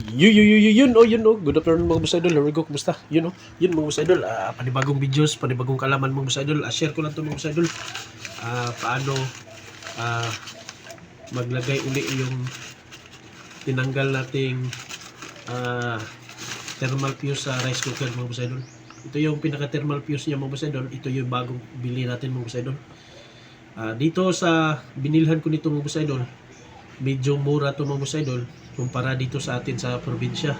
Good afternoon mga boss idol. Here we go. Kumusta? Yun mga boss idol. Panibagong videos, panibagong kalaman mga boss idol. Share ko lang to mga boss idol. Paano maglagay uli yung tinanggal nating ah, thermal fuse sa rice cooker mga boss idol. Ito yung pinaka thermal fuse niya mga boss idol. Ito yung bagong bili natin mga boss idol. Dito sa binilhan ko nito mga boss idol, medyo mura to mga boss idol kumpara dito sa atin sa probinsya.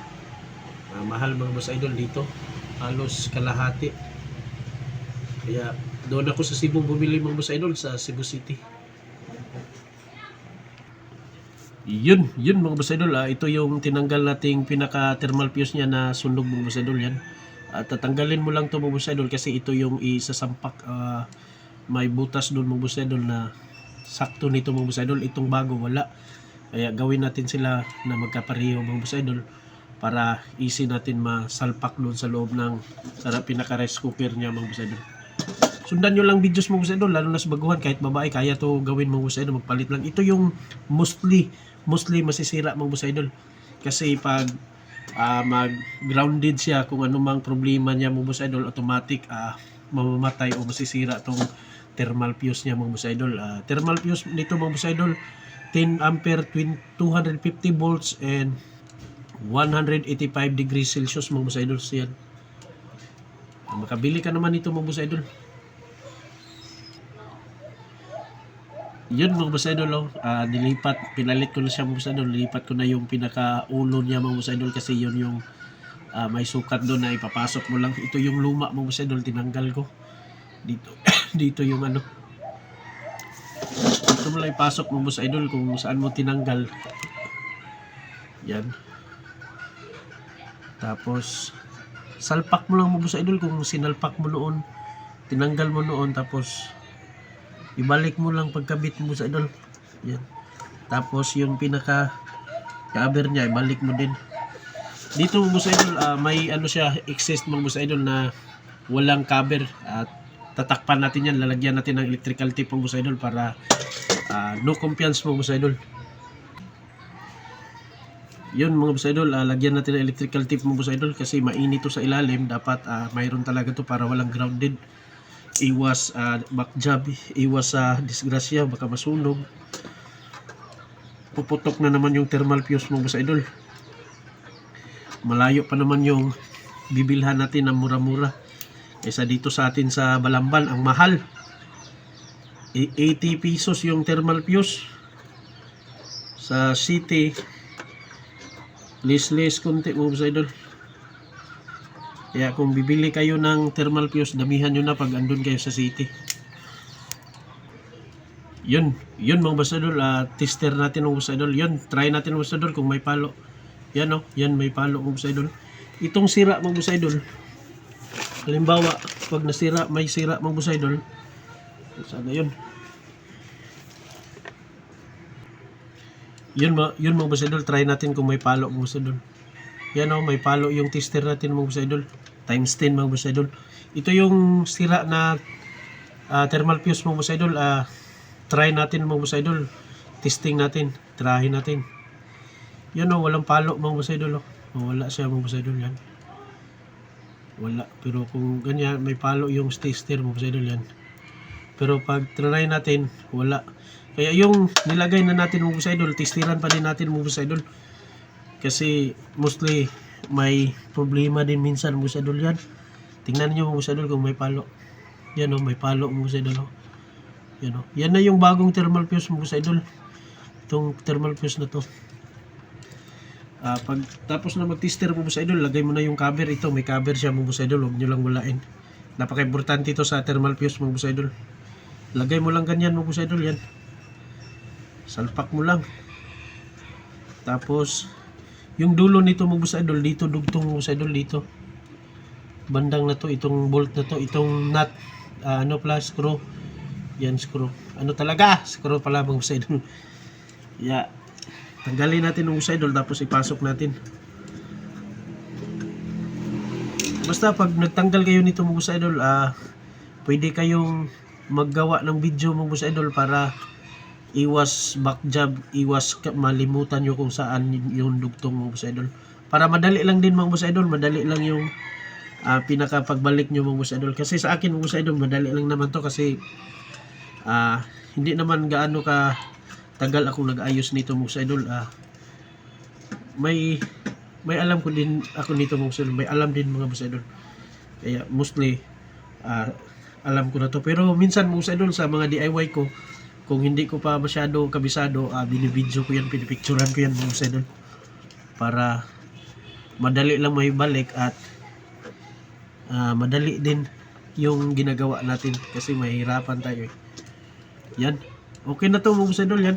Mahal mga boss idol dito, halos kalahati. Kaya doon ako sa Cebu bumili mga boss idol, sa Cebu City. Yun mga boss idol. Ito yung tinanggal nating pinaka thermal fuse niya na sunog mga boss idol yan. Tatanggalin mo lang to mga boss idol kasi ito yung isasampak. May butas doon mga boss idol na sakto nito mga boss idol. Itong bago wala. Kaya gawin natin sila na magkapareho mga boss idol para easy natin masalpak doon sa loob ng pinaka rice cooker niya mga boss idol. Sundan nyo lang videos mga boss idol, lalo na sa baguhan, kahit babae kaya to gawin mga boss idol, magpalit lang. Ito yung mostly masisira mga boss idol. Kasi pag mag grounded siya, kung anumang problema niya mga boss idol, automatic mamamatay o masisira tong thermal fuse niya mga boss idol. Thermal fuse nito mga boss idol, 10 ampere, 250 volts and 185 degrees Celsius mga boss idol. Yan. Makabili ka naman ito mga boss idol. Yun mga boss idol. Pinalit ko na siya mga boss idol. Nilipat ko na yung pinaka-ulo niya mga boss idol kasi yun yung may sukat doon na ipapasok mo lang. Ito yung luma mga boss idol, tinanggal ko. Dito yung ano. Ito mo lang ipasok mga boss idol kung saan mo tinanggal. Yan. Tapos salpak mo lang mga boss idol kung sinalpak mo noon, tinanggal mo noon, tapos ibalik mo lang pagkabit mo boss idol. Yan. Tapos yung pinaka cover niya ibalik mo din. Dito mga boss idol, may ano siya, excess mga boss idol na walang cover. At tatakpan natin yan, lalagyan natin ng electrical tape mga boss idol para no confiance mga boss idol. Yun mga boss idol, lagyan natin ng electrical tape mga boss idol kasi mainit to sa ilalim. Dapat mayroon talaga to para walang grounded. Iwas backjab, iwas disgrasya, baka masunog. Puputok na naman yung thermal fuse mga boss idol. Malayo pa naman yung bibilhan natin ng mura-mura. Kaysa dito sa atin sa Balamban, ang mahal. 80 pesos yung thermal fuse. Sa city, less konti mga boss idol. Kaya kung bibili kayo ng thermal fuse, damihan nyo na pag andun kayo sa city. Yun mga boss idol. Tester natin mga boss idol. Yun, try natin mga boss idol kung may palo. Yan yan may palo mga boss idol. Itong sira mga boss idol, halimbawa pag nasira, may sira mga boss idol, sana yun mga boss idol, try natin kung may palo mga boss idol. Yan may palo yung tester natin mga boss idol, times 10 mga boss idol. Ito yung sira na thermal fuse mga boss idol. Try natin mga boss idol, testing natin, tryhin natin. Yan walang palo mga boss idol. Wala siya mga boss idol. Yan wala, pero kung ganyan may palo yung tester mga boss idol yan. Pero pag try natin, wala. Kaya yung nilagay na natin mga boss idol, testiran pa din natin mga boss idol. Kasi mostly may problema din minsan mga boss idol yan. Tingnan niyo mga boss idol kung may palo. Yan may palo mga boss idol. Yan na yung bagong thermal fuse mga boss idol. Itong thermal fuse na to. Pag tapos na mag-tester mga boss idol, lagay mo na yung cover. Ito may cover siya mga boss idol, huwag nyo lang walain. Napaka-importante ito sa thermal fuse mga boss idol. Lagay mo lang ganyan mga boss idol. Yan, salpak mo lang. Tapos yung dulo nito mga boss idol, dito dugtong mga boss idol, dito bandang na to, itong bolt na to, itong nut, plus screw. Yan, screw, talaga screw pala mga boss idol. Tanggalin natin ng boss idol, tapos ipasok natin. Basta pag nagtanggal kayo nito mga boss idol, pwede kayong maggawa ng video mga boss idol para iwas back jab, iwas malimutan nyo kung saan yung dugtong mga boss idol. Para madali lang din mga boss idol, madali lang yung pinakapagbalik nyo mga boss idol. Kasi sa akin mga boss idol, madali lang naman to kasi hindi naman gaano ka tagal akong nag-ayos nito mga boss idol. May alam ko din ako nito mga boss idol, may alam din mga boss idol. Kaya mostly alam ko na to. Pero minsan mga boss idol sa mga DIY ko, kung hindi ko pa masyado kabisado, binibidyo ko yan, pinipicturan ko yan mga boss idol, para madali lang may balik at madali din yung ginagawa natin kasi mahirapan tayo eh. Yan, okay na to mga boss idol. Yan,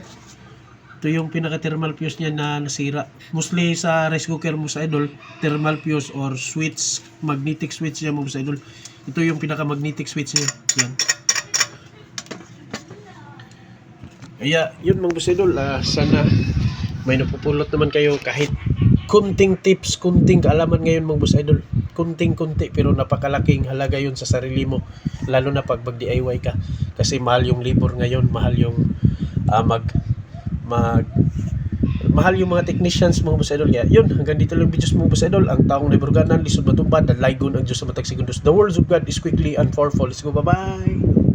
ito yung pinaka thermal fuse niya na nasira. Mostly sa rice cooker mga boss idol, thermal fuse or switch, magnetic switch niya mga boss idol. Ito yung pinaka magnetic switch niya. Yan. Kaya yun mga boss idol, sana may napupulot naman kayo kahit kunting tips, kunting kaalaman ngayon mga boss idol. Kunting-kunti pero napakalaking halaga yun sa sarili mo, lalo na pag mag-DIY ka. Kasi mahal yung labor ngayon, mahal yung mahal yung mga technicians mga boss idol. Kaya yun, hanggang dito lang videos mga boss idol. Ang taong naiburganan, lisod matumpad, dalaygon ang Diyos sa matag segundos. The words of God is quickly and powerful. Let's go, bye-bye!